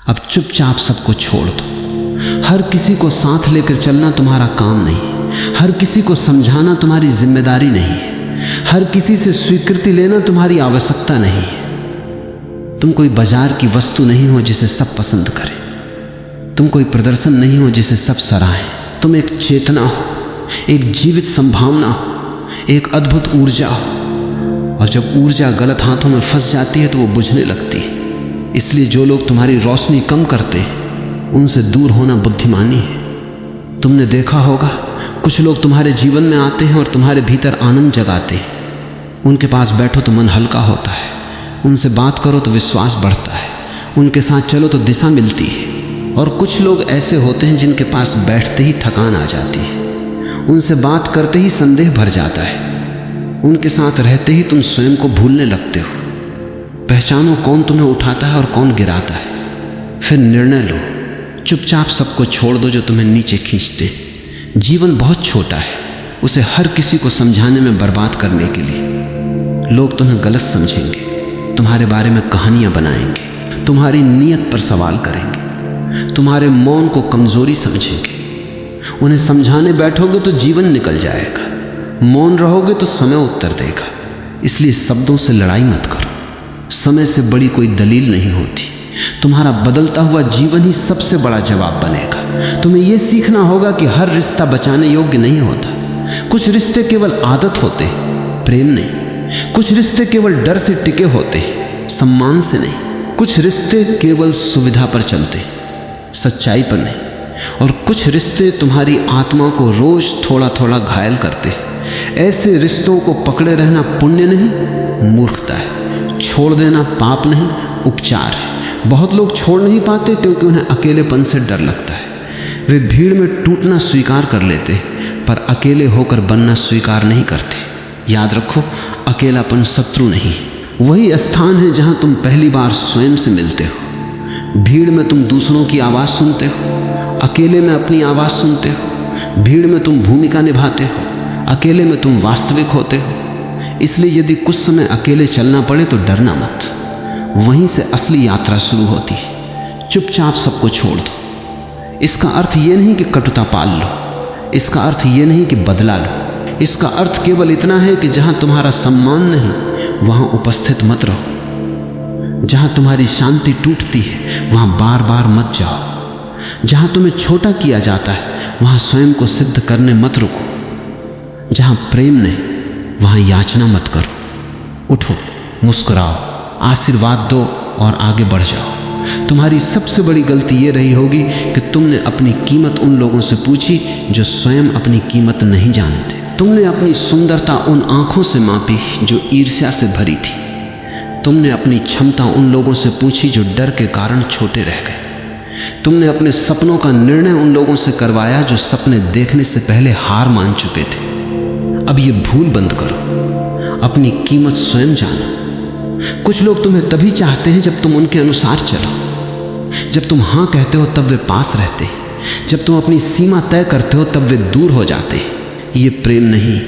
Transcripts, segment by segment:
अब चुपचाप सबको छोड़ दो। हर किसी को साथ लेकर चलना तुम्हारा काम नहीं, हर किसी को समझाना तुम्हारी जिम्मेदारी नहीं, हर किसी से स्वीकृति लेना तुम्हारी आवश्यकता नहीं। तुम कोई बाजार की वस्तु नहीं हो जिसे सब पसंद करें, तुम कोई प्रदर्शन नहीं हो जिसे सब सराहें। तुम एक चेतना हो, एक जीवित संभावना हो, एक अद्भुत ऊर्जा हो। और जब ऊर्जा गलत हाथों में फंस जाती है तो वो बुझने लगती है। इसलिए जो लोग तुम्हारी रोशनी कम करते हैं उनसे दूर होना बुद्धिमानी है। तुमने देखा होगा कुछ लोग तुम्हारे जीवन में आते हैं और तुम्हारे भीतर आनंद जगाते हैं। उनके पास बैठो तो मन हल्का होता है, उनसे बात करो तो विश्वास बढ़ता है, उनके साथ चलो तो दिशा मिलती है। और कुछ लोग ऐसे होते हैं जिनके पास बैठते ही थकान आ जाती है, उनसे बात करते ही संदेह भर जाता है, उनके साथ रहते ही तुम स्वयं को भूलने लगते हो। पहचानो कौन तुम्हें उठाता है और कौन गिराता है, फिर निर्णय लो। चुपचाप सबको छोड़ दो जो तुम्हें नीचे खींचते। जीवन बहुत छोटा है, उसे हर किसी को समझाने में बर्बाद करने के लिए लोग तुम्हें गलत समझेंगे, तुम्हारे बारे में कहानियां बनाएंगे, तुम्हारी नीयत पर सवाल करेंगे, तुम्हारे मौन को कमजोरी समझेंगे। उन्हें समझाने बैठोगे तो जीवन निकल जाएगा, मौन रहोगे तो समय उत्तर देगा। इसलिए शब्दों से लड़ाई मत करो, समय से बड़ी कोई दलील नहीं होती। तुम्हारा बदलता हुआ जीवन ही सबसे बड़ा जवाब बनेगा। तुम्हें यह सीखना होगा कि हर रिश्ता बचाने योग्य नहीं होता। कुछ रिश्ते केवल आदत होते, प्रेम नहीं। कुछ रिश्ते केवल डर से टिके होते, सम्मान से नहीं। कुछ रिश्ते केवल सुविधा पर चलते, सच्चाई पर नहीं। और कुछ रिश्ते तुम्हारी आत्मा को रोज थोड़ा थोड़ा घायल करते। ऐसे रिश्तों को पकड़े रहना पुण्य नहीं, मूर्खता है। छोड़ देना पाप नहीं, उपचार है। बहुत लोग छोड़ नहीं पाते क्योंकि उन्हें अकेलेपन से डर लगता है। वे भीड़ में टूटना स्वीकार कर लेते पर अकेले होकर बनना स्वीकार नहीं करते। याद रखो, अकेलापन शत्रु नहीं, वही स्थान है जहां तुम पहली बार स्वयं से मिलते हो। भीड़ में तुम दूसरों की आवाज़ सुनते हो, अकेले में अपनी आवाज़ सुनते हो। भीड़ में तुम भूमिका निभाते हो, अकेले में तुम वास्तविक होते हो। इसलिए यदि कुछ समय अकेले चलना पड़े तो डरना मत, वहीं से असली यात्रा शुरू होती है। चुपचाप सबको छोड़ दो। इसका अर्थ ये नहीं कि कटुता पाल लो, इसका अर्थ ये नहीं कि बदला लो। इसका अर्थ केवल इतना है कि जहां तुम्हारा सम्मान नहीं वहां उपस्थित मत रहो। जहां तुम्हारी शांति टूटती है वहां बार बार मत जाओ। जहां तुम्हें छोटा किया जाता है वहां स्वयं को सिद्ध करने मत रुको। जहां प्रेम नहीं वहां याचना मत करो। उठो, मुस्कुराओ, आशीर्वाद दो और आगे बढ़ जाओ। तुम्हारी सबसे बड़ी गलती ये रही होगी कि तुमने अपनी कीमत उन लोगों से पूछी जो स्वयं अपनी कीमत नहीं जानते। तुमने अपनी सुंदरता उन आंखों से मापी जो ईर्ष्या से भरी थी। तुमने अपनी क्षमता उन लोगों से पूछी जो डर के कारण छोटे रह गए। तुमने अपने सपनों का निर्णय उन लोगों से करवाया जो सपने देखने से पहले हार मान चुके थे। अब ये भूल बंद करो, अपनी कीमत स्वयं जानो। कुछ लोग तुम्हें तभी चाहते हैं जब तुम उनके अनुसार चलो। जब तुम हाँ कहते हो तब वे पास रहते हैं, जब तुम अपनी सीमा तय करते हो तब वे दूर हो जाते हैं। ये प्रेम नहीं,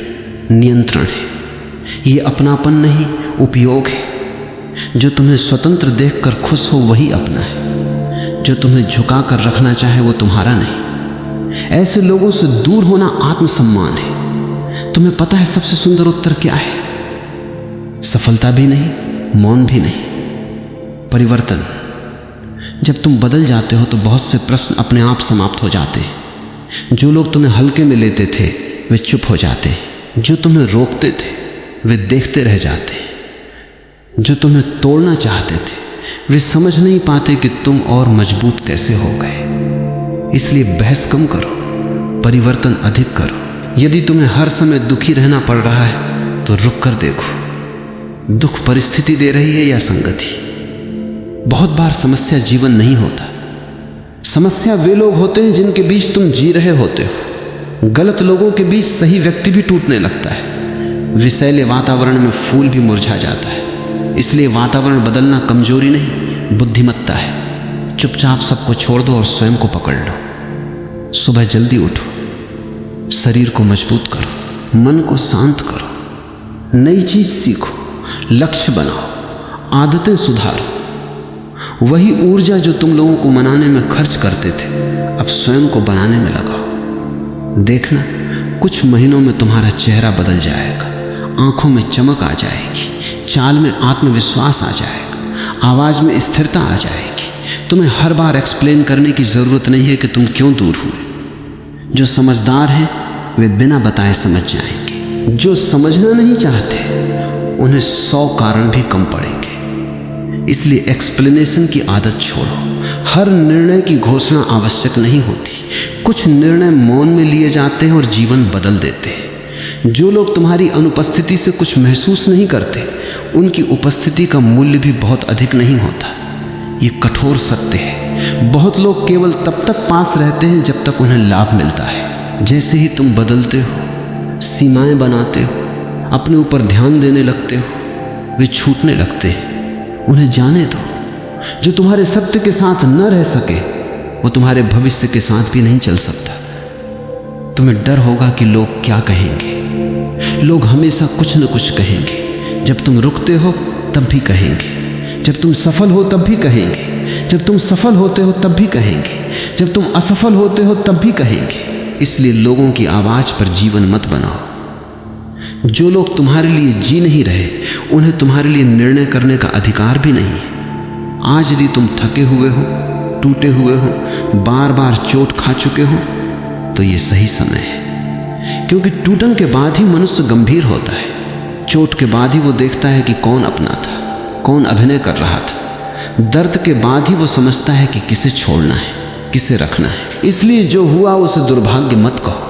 नियंत्रण है। ये अपनापन नहीं, उपयोग है। जो तुम्हें स्वतंत्र देखकर खुश हो वही अपना है। जो तुम्हें झुका कर रखना चाहे वो तुम्हारा नहीं। ऐसे लोगों से दूर होना आत्मसम्मान है। तुम्हें पता है सबसे सुंदर उत्तर क्या है? सफलता भी नहीं, मौन भी नहीं, परिवर्तन। जब तुम बदल जाते हो तो बहुत से प्रश्न अपने आप समाप्त हो जाते हैं। जो लोग तुम्हें हल्के में लेते थे वे चुप हो जाते हैं। जो तुम्हें रोकते थे वे देखते रह जाते हैं। जो तुम्हें तोड़ना चाहते थे वे समझ नहीं पाते कि तुम और मजबूत कैसे हो गए। इसलिए बहस कम करो, परिवर्तन अधिक करो। यदि तुम्हें हर समय दुखी रहना पड़ रहा है तो रुक कर देखो, दुख परिस्थिति दे रही है या संगति। बहुत बार समस्या जीवन नहीं होता, समस्या वे लोग होते हैं जिनके बीच तुम जी रहे होते हो। गलत लोगों के बीच सही व्यक्ति भी टूटने लगता है। विषैले वातावरण में फूल भी मुरझा जाता है। इसलिए वातावरण बदलना कमजोरी नहीं, बुद्धिमत्ता है। चुपचाप सबको छोड़ दो और स्वयं को पकड़ लो। सुबह जल्दी उठो, शरीर को मजबूत करो, मन को शांत करो, नई चीज सीखो, लक्ष्य बनाओ, आदतें सुधारो। वही ऊर्जा जो तुम लोगों को मनाने में खर्च करते थे, अब स्वयं को बनाने में लगाओ। देखना, कुछ महीनों में तुम्हारा चेहरा बदल जाएगा, आंखों में चमक आ जाएगी, चाल में आत्मविश्वास आ जाएगा, आवाज में स्थिरता आ जाएगी। तुम्हें हर बार एक्सप्लेन करने की जरूरत नहीं है कि तुम क्यों दूर हुए। जो समझदार हैं वे बिना बताए समझ जाएंगे। जो समझना नहीं चाहते उन्हें 100 कारण भी कम पड़ेंगे। इसलिए एक्सप्लेनेशन की आदत छोड़ो। हर निर्णय की घोषणा आवश्यक नहीं होती। कुछ निर्णय मौन में लिए जाते हैं और जीवन बदल देते हैं। जो लोग तुम्हारी अनुपस्थिति से कुछ महसूस नहीं करते, उनकी उपस्थिति का मूल्य भी बहुत अधिक नहीं होता। ये कठोर सत्य है। बहुत लोग केवल तब तक पास रहते हैं जब तक उन्हें लाभ मिलता है। जैसे ही तुम बदलते हो, सीमाएं बनाते हो, अपने ऊपर ध्यान देने लगते हो, वे छूटने लगते हैं। उन्हें जाने दो। जो तुम्हारे सत्य के साथ न रह सके, वो तुम्हारे भविष्य के साथ भी नहीं चल सकता। तुम्हें डर होगा कि लोग क्या कहेंगे। लोग हमेशा कुछ न कुछ कहेंगे। जब तुम रुकते हो तब भी कहेंगे, जब तुम सफल हो तब भी कहेंगे, जब तुम सफल होते हो तब भी कहेंगे, जब तुम असफल होते हो तब भी कहेंगे। इसलिए लोगों की आवाज पर जीवन मत बनाओ। जो लोग तुम्हारे लिए जी नहीं रहे, उन्हें तुम्हारे लिए निर्णय करने का अधिकार भी नहीं है। आज यदि तुम थके हुए हो, टूटे हुए हो, बार बार चोट खा चुके हो, तो ये सही समय है। क्योंकि टूटन के बाद ही मनुष्य गंभीर होता है। चोट के बाद ही वो देखता है कि कौन अपना था, कौन अभिनय कर रहा था। दर्द के बाद ही वो समझता है कि किसे छोड़ना है, किसे रखना है। इसलिए जो हुआ उसे दुर्भाग्य मत कहो,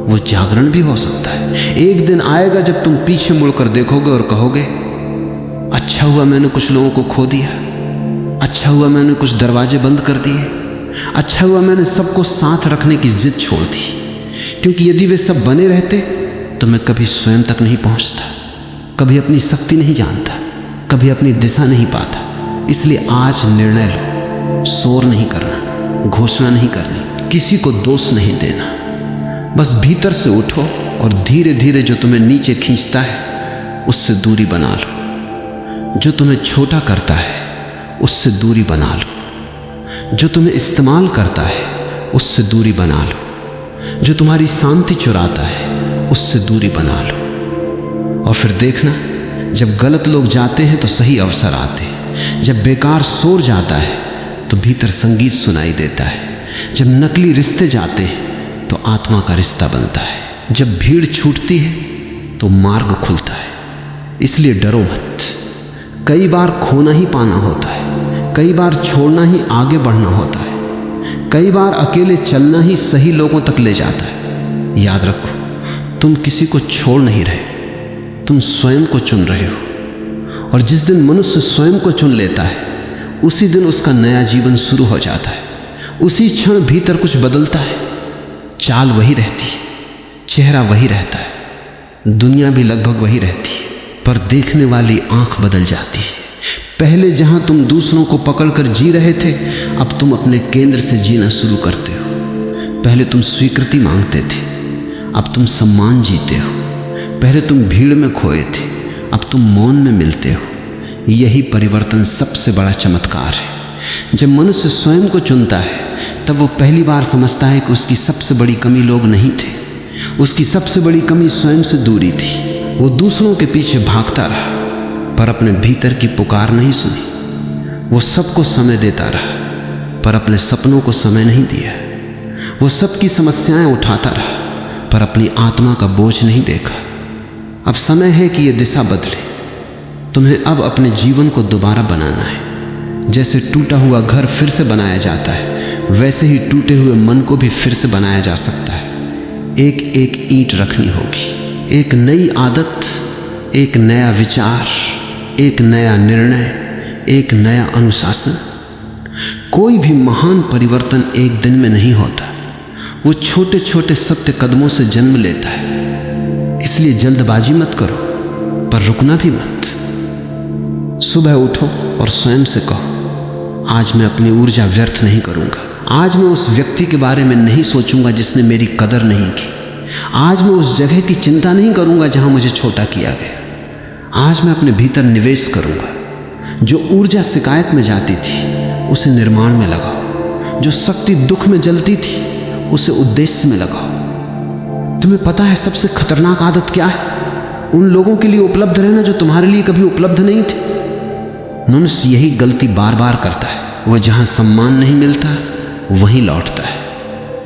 वो जागरण भी हो सकता है। एक दिन आएगा जब तुम पीछे मुड़कर देखोगे और कहोगे, अच्छा हुआ मैंने कुछ लोगों को खो दिया, अच्छा हुआ मैंने कुछ दरवाजे बंद कर दिए, अच्छा हुआ मैंने सबको साथ रखने की जिद छोड़ दी। क्योंकि यदि वे सब बने रहते तो मैं कभी स्वयं तक नहीं पहुंचता, कभी अपनी शक्ति नहीं जानता, कभी अपनी दिशा नहीं पाता। इसलिए आज निर्णय लो। शोर नहीं करना, घोषणा नहीं करनी, किसी को दोष नहीं देना। बस भीतर से उठो और धीरे धीरे जो तुम्हें नीचे खींचता है उससे दूरी बना लो। जो तुम्हें छोटा करता है उससे दूरी बना लो। जो तुम्हें इस्तेमाल करता है उससे दूरी बना लो। जो तुम्हारी शांति चुराता है उससे दूरी बना लो। और फिर देखना, जब गलत लोग जाते हैं तो सही अवसर आते हैं। जब बेकार शोर जाता है तो भीतर संगीत सुनाई देता है। जब नकली रिश्ते जाते हैं तो आत्मा का रिश्ता बनता है। जब भीड़ छूटती है तो मार्ग खुलता है। इसलिए डरो मत। कई बार खोना ही पाना होता है, कई बार छोड़ना ही आगे बढ़ना होता है, कई बार अकेले चलना ही सही लोगों तक ले जाता है। याद रखो, तुम किसी को छोड़ नहीं रहे, तुम स्वयं को चुन रहे हो। और जिस दिन मनुष्य स्वयं को चुन लेता है, उसी दिन उसका नया जीवन शुरू हो जाता है। उसी क्षण भीतर कुछ बदलता है। चाल वही रहती है, चेहरा वही रहता है, दुनिया भी लगभग वही रहती है, पर देखने वाली आंख बदल जाती है। पहले जहां तुम दूसरों को पकड़कर जी रहे थे, अब तुम अपने केंद्र से जीना शुरू करते हो। पहले तुम स्वीकृति मांगते थे, अब तुम सम्मान जीते हो। पहले तुम भीड़ में खोए थे, अब तुम मौन में मिलते हो। यही परिवर्तन सबसे बड़ा चमत्कार है। जब मनुष्य स्वयं को चुनता है, तब वो पहली बार समझता है कि उसकी सबसे बड़ी कमी लोग नहीं थे। उसकी सबसे बड़ी कमी स्वयं से दूरी थी। वो दूसरों के पीछे भागता रहा, पर अपने भीतर की पुकार नहीं सुनी। वो सबको समय देता रहा, पर अपने सपनों को समय नहीं दिया। वो सबकी समस्याएं उठाता रहा, पर अपनी आत्मा का बोझ नहीं देखा। अब समय है कि ये दिशा बदले। तुम्हें अब अपने जीवन को दोबारा बनाना है। जैसे टूटा हुआ घर फिर से बनाया जाता है, वैसे ही टूटे हुए मन को भी फिर से बनाया जा सकता है। एक एक ईंट रखनी होगी, एक नई आदत, एक नया विचार, एक नया निर्णय, एक नया अनुशासन। कोई भी महान परिवर्तन एक दिन में नहीं होता। वो छोटे छोटे सत्य कदमों से जन्म लेता है। इसलिए जल्दबाजी मत करो, पर रुकना भी मत। सुबह उठो और स्वयं से कहो, आज मैं अपनी ऊर्जा व्यर्थ नहीं करूंगा। आज मैं उस व्यक्ति के बारे में नहीं सोचूंगा जिसने मेरी कदर नहीं की। आज मैं उस जगह की चिंता नहीं करूंगा जहां मुझे छोटा किया गया। आज मैं अपने भीतर निवेश करूंगा। जो ऊर्जा शिकायत में जाती थी उसे निर्माण में लगाओ। जो शक्ति दुख में जलती थी उसे उद्देश्य में लगाओ। तुम्हें पता है सबसे खतरनाक आदत क्या है? उन लोगों के लिए उपलब्ध रहना जो तुम्हारे लिए कभी उपलब्ध नहीं थे। मनुष्य यही गलती बार बार करता है। वह जहां सम्मान नहीं मिलता वहीं लौटता है,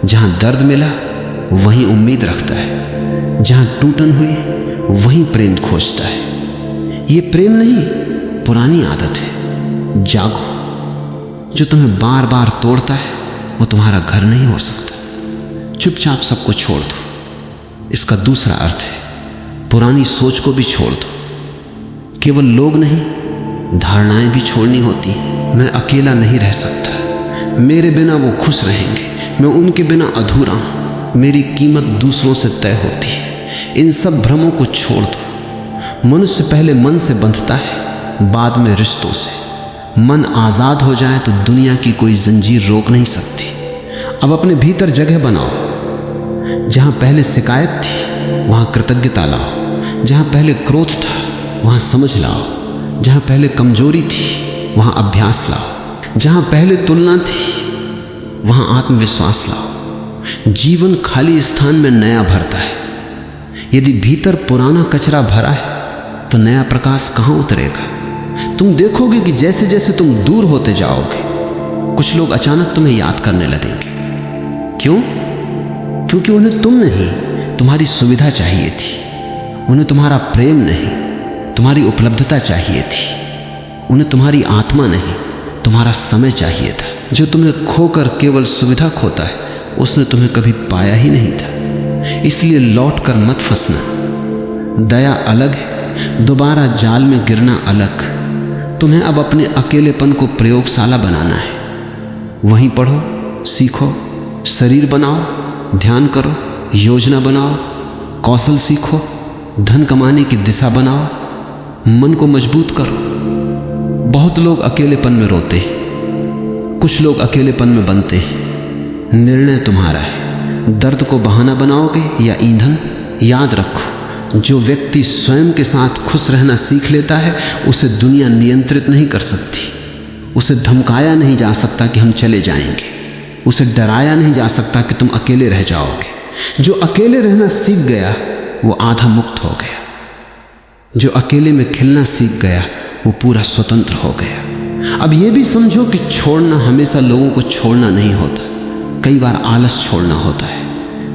जहां दर्द मिला वहीं उम्मीद रखता है, जहां टूटन हुई वहीं प्रेम खोजता है। यह प्रेम नहीं, पुरानी आदत है। जागो। जो तुम्हें बार बार तोड़ता है वो तुम्हारा घर नहीं हो सकता। चुपचाप सबको छोड़ दो। इसका दूसरा अर्थ है पुरानी सोच को भी छोड़ दो। केवल लोग नहीं, धारणाएं भी छोड़नी होती। मैं अकेला नहीं रह सकता, मेरे बिना वो खुश रहेंगे, मैं उनके बिना अधूरा हूं, मेरी कीमत दूसरों से तय होती है। इन सब भ्रमों को छोड़ दो। मनुष्य पहले मन से बंधता है, बाद में रिश्तों से। मन आजाद हो जाए तो दुनिया की कोई जंजीर रोक नहीं सकती। अब अपने भीतर जगह बनाओ। जहां पहले शिकायत थी वहां कृतज्ञता लाओ। जहां पहले क्रोध था वहां समझ लाओ। जहां पहले कमजोरी थी वहां अभ्यास लाओ। जहां पहले तुलना थी वहां आत्मविश्वास लाओ। जीवन खाली स्थान में नया भरता है। यदि भीतर पुराना कचरा भरा है तो नया प्रकाश कहां उतरेगा? तुम देखोगे कि जैसे जैसे तुम दूर होते जाओगे कुछ लोग अचानक तुम्हें याद करने लगेंगे। क्यों? क्योंकि उन्हें तुम नहीं, तुम्हारी सुविधा चाहिए थी। उन्हें तुम्हारा प्रेम नहीं, तुम्हारी उपलब्धता चाहिए थी। उन्हें तुम्हारी आत्मा नहीं, तुम्हारा समय चाहिए था। जो तुम्हें खोकर केवल सुविधा खोता है उसने तुम्हें कभी पाया ही नहीं था। इसलिए लौट कर मत फंसना। दया अलग है, दोबारा जाल में गिरना अलग। तुम्हें अब अपने अकेलेपन को प्रयोगशाला बनाना है। वहीं पढ़ो, सीखो, शरीर बनाओ, ध्यान करो, योजना बनाओ, कौशल सीखो, धन कमाने की दिशा बनाओ, मन को मजबूत करो। बहुत लोग अकेलेपन में रोते हैं, कुछ लोग अकेलेपन में बनते हैं। निर्णय तुम्हारा है। दर्द को बहाना बनाओगे या ईंधन? याद रखो, जो व्यक्ति स्वयं के साथ खुश रहना सीख लेता है उसे दुनिया नियंत्रित नहीं कर सकती। उसे धमकाया नहीं जा सकता कि हम चले जाएंगे। उसे डराया नहीं जा सकता कि तुम अकेले रह जाओगे। जो अकेले रहना सीख गया वो आधा मुक्त हो गया। जो अकेले में खिलना सीख गया वो पूरा स्वतंत्र हो गया। अब ये भी समझो कि छोड़ना हमेशा लोगों को छोड़ना नहीं होता। कई बार आलस छोड़ना होता है,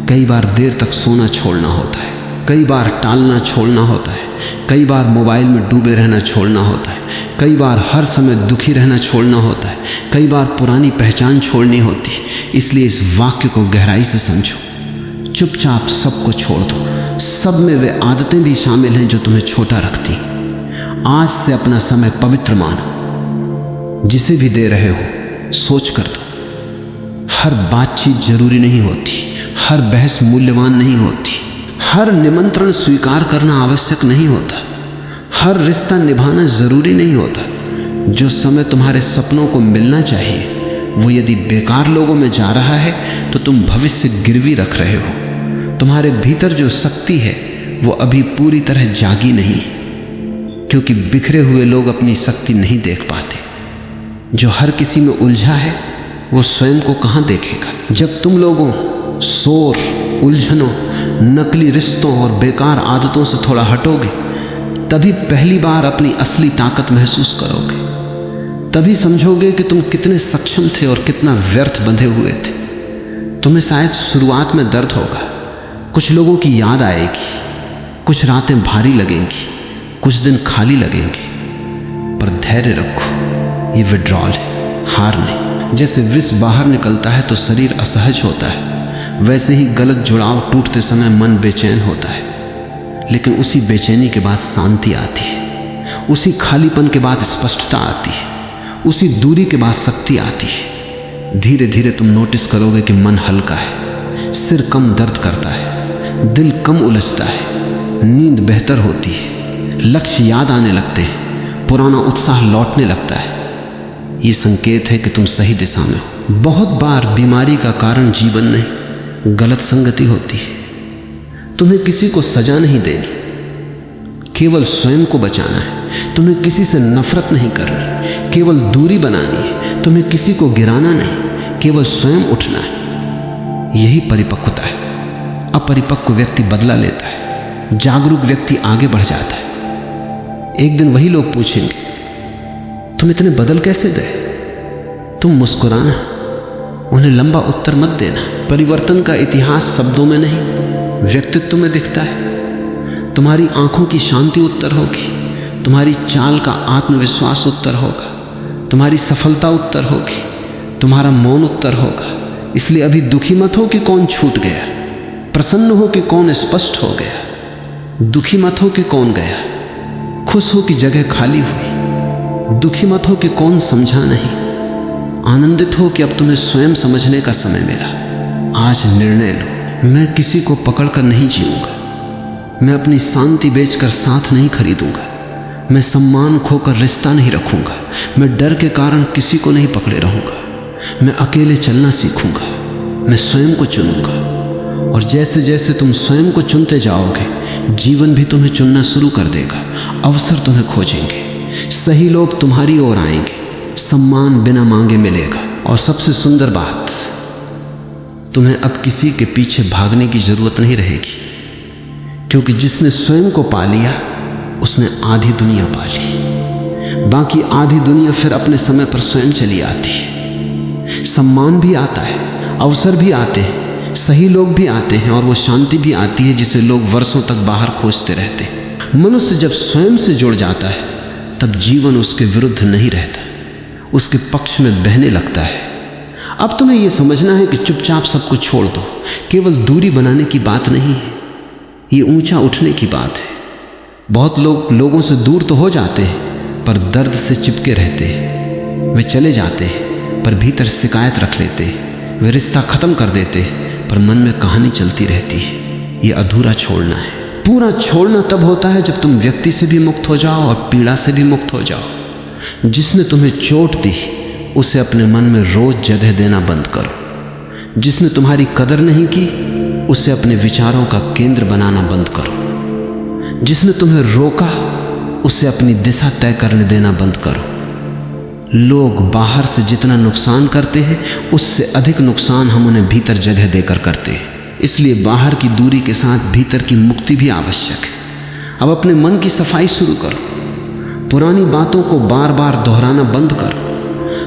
कई बार देर तक सोना छोड़ना होता है, कई बार टालना छोड़ना होता है, कई बार मोबाइल में डूबे रहना छोड़ना होता है, कई बार हर समय दुखी रहना छोड़ना होता है, कई बार पुरानी पहचान छोड़नी होती है। इसलिए इस वाक्य को गहराई से समझो। चुपचाप सबको छोड़ दो। सब में वे आदतें भी शामिल हैं जो तुम्हें छोटा रखती। आज से अपना समय पवित्र मानो। जिसे भी दे रहे हो सोच कर दो। हर बातचीत जरूरी नहीं होती, हर बहस मूल्यवान नहीं होती, हर निमंत्रण स्वीकार करना आवश्यक नहीं होता, हर रिश्ता निभाना जरूरी नहीं होता। जो समय तुम्हारे सपनों को मिलना चाहिए वो यदि बेकार लोगों में जा रहा है तो तुम भविष्य गिरवी रख रहे हो। तुम्हारे भीतर जो शक्ति है वो अभी पूरी तरह जागी नहीं, क्योंकि बिखरे हुए लोग अपनी शक्ति नहीं देख पाते। जो हर किसी में उलझा है वो स्वयं को कहां देखेगा? जब तुम लोगों शोर, उलझनों, नकली रिश्तों और बेकार आदतों से थोड़ा हटोगे तभी पहली बार अपनी असली ताकत महसूस करोगे। तभी समझोगे कि तुम कितने सक्षम थे और कितना व्यर्थ बंधे हुए थे। तुम्हें शायद शुरुआत में दर्द होगा, कुछ लोगों की याद आएगी, कुछ रातें भारी लगेंगी, कुछ दिन खाली लगेंगे, पर धैर्य रखो। ये विड्रॉल है, हार नहीं। जैसे विष बाहर निकलता है तो शरीर असहज होता है, वैसे ही गलत जुड़ाव टूटते समय मन बेचैन होता है। लेकिन उसी बेचैनी के बाद शांति आती है, उसी खालीपन के बाद स्पष्टता आती है, उसी दूरी के बाद शक्ति आती है। धीरे धीरे तुम नोटिस करोगे कि मन हल्का है, सिर कम दर्द करता है, दिल कम उलझता है, नींद बेहतर होती है, लक्ष्य याद आने लगते हैं, पुराना उत्साह लौटने लगता है। ये संकेत है कि तुम सही दिशा में हो। बहुत बार बीमारी का कारण जीवन नहीं, गलत संगति होती है। तुम्हें किसी को सजा नहीं देनी, केवल स्वयं को बचाना है। तुम्हें किसी से नफरत नहीं करनी, केवल दूरी बनानी है। तुम्हें किसी को गिराना नहीं, केवल स्वयं उठना है। यही परिपक्वता है। अपरिपक्व व्यक्ति बदला लेता है, जागरूक व्यक्ति आगे बढ़ जाता है। एक दिन वही लोग पूछेंगे, तुम इतने बदल कैसे गए? तुम मुस्कुराना, उन्हें लंबा उत्तर मत देना। परिवर्तन का इतिहास शब्दों में नहीं, व्यक्तित्व में दिखता है। तुम्हारी आंखों की शांति उत्तर होगी, तुम्हारी चाल का आत्मविश्वास उत्तर होगा, तुम्हारी सफलता उत्तर होगी, तुम्हारा मौन उत्तर होगा। इसलिए अभी दुखी मत हो कि कौन छूट गया, प्रसन्न हो कि कौन स्पष्ट हो गया। दुखी मत हो कि कौन गया, खुश हो कि जगह खाली हुई। दुखी मत हो कि कौन समझा नहीं, आनंदित हो कि अब तुम्हें स्वयं समझने का समय मिला। आज निर्णय लो, मैं किसी को पकड़कर नहीं जीऊंगा, मैं अपनी शांति बेचकर साथ नहीं खरीदूंगा, मैं सम्मान खोकर रिश्ता नहीं रखूंगा, मैं डर के कारण किसी को नहीं पकड़े रहूंगा, मैं अकेले चलना सीखूंगा, मैं स्वयं को चुनूंगा। और जैसे जैसे तुम स्वयं को चुनते जाओगे, जीवन भी तुम्हें चुनना शुरू कर देगा। अवसर तुम्हें खोजेंगे, सही लोग तुम्हारी ओर आएंगे, सम्मान बिना मांगे मिलेगा। और सबसे सुंदर बात, तुम्हें अब किसी के पीछे भागने की जरूरत नहीं रहेगी, क्योंकि जिसने स्वयं को पा लिया उसने आधी दुनिया पा ली। बाकी आधी दुनिया फिर अपने समय पर स्वयं चली आती है। सम्मान भी आता है, अवसर भी आते हैं, सही लोग भी आते हैं, और वो शांति भी आती है जिसे लोग वर्षों तक बाहर खोजते रहते हैं। मनुष्य जब स्वयं से जुड़ जाता है तब जीवन उसके विरुद्ध नहीं रहता, उसके पक्ष में बहने लगता है। अब तुम्हें यह समझना है कि चुपचाप सबको छोड़ दो। केवल दूरी बनाने की बात नहीं है, ये ऊंचा उठने की बात है। बहुत लोग लोगों से दूर तो हो जाते हैं पर दर्द से चिपके रहते हैं। वे चले जाते हैं पर भीतर शिकायत रख लेते हैं। वे रिश्ता खत्म कर देते हैं पर मन में कहानी चलती रहती है। ये अधूरा छोड़ना है। पूरा छोड़ना तब होता है जब तुम व्यक्ति से भी मुक्त हो जाओ और पीड़ा से भी मुक्त हो जाओ। जिसने तुम्हें चोट दी उसे अपने मन में रोज जगह देना बंद करो। जिसने तुम्हारी कदर नहीं की उसे अपने विचारों का केंद्र बनाना बंद करो। जिसने तुम्हें रोका उसे अपनी दिशा तय करने देना बंद करो। लोग बाहर से जितना नुकसान करते हैं उससे अधिक नुकसान हम उन्हें भीतर जगह देकर करते हैं। इसलिए बाहर की दूरी के साथ भीतर की मुक्ति भी आवश्यक है। अब अपने मन की सफाई शुरू करो। पुरानी बातों को बार बार दोहराना बंद करो।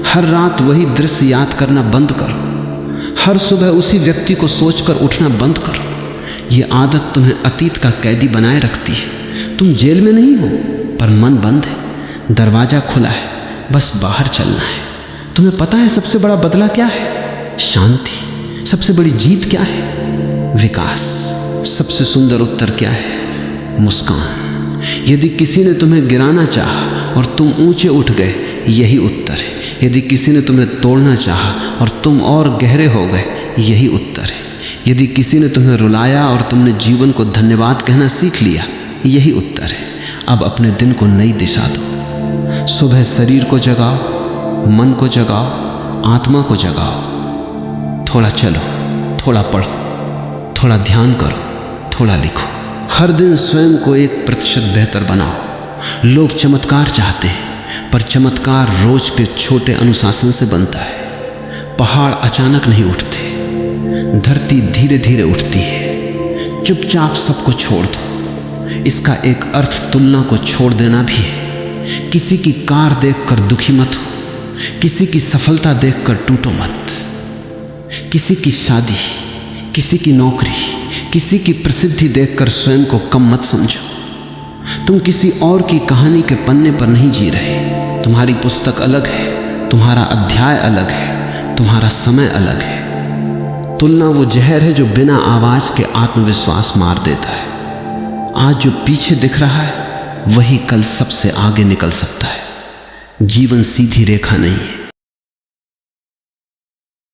हर रात वही दृश्य याद करना बंद करो। हर सुबह उसी व्यक्ति को सोचकर उठना बंद करो। ये आदत तुम्हें अतीत का कैदी बनाए रखती है। तुम जेल में नहीं हो पर मन बंद है, दरवाजा खुला है, बस बाहर चलना है। तुम्हें पता है सबसे बड़ा बदला क्या है? शांति। सबसे बड़ी जीत क्या है? विकास। सबसे सुंदर उत्तर क्या है? मुस्कान। यदि किसी ने तुम्हें गिराना चाहा और तुम ऊंचे उठ गए, यही उत्तर है। यदि किसी ने तुम्हें तोड़ना चाहा और तुम और गहरे हो गए, यही उत्तर है। यदि किसी ने तुम्हें रुलाया और तुमने जीवन को धन्यवाद कहना सीख लिया, यही उत्तर है। अब अपने दिन को नई दिशा दो। सुबह शरीर को जगाओ, मन को जगाओ, आत्मा को जगाओ। थोड़ा चलो, थोड़ा पढ़ो, थोड़ा ध्यान करो, थोड़ा लिखो। हर दिन स्वयं को 1% बेहतर बनाओ। लोग चमत्कार चाहते हैं पर चमत्कार रोज के छोटे अनुशासन से बनता है। पहाड़ अचानक नहीं उठते, धरती धीरे धीरे उठती है। चुपचाप सबको छोड़ दो। इसका एक अर्थ तुलना को छोड़ देना भी है। किसी की कार देखकर दुखी मत हो, किसी की सफलता देखकर टूटो मत। किसी की शादी, किसी की नौकरी, किसी की प्रसिद्धि देखकर स्वयं को कम मत समझो। तुम किसी और की कहानी के पन्ने पर नहीं जी रहे। तुम्हारी पुस्तक अलग है, तुम्हारा अध्याय अलग है, तुम्हारा समय अलग है। तुलना वो जहर है जो बिना आवाज के आत्मविश्वास मार देता है। आज जो पीछे दिख रहा है वही कल सबसे आगे निकल सकता है। जीवन सीधी रेखा नहीं है।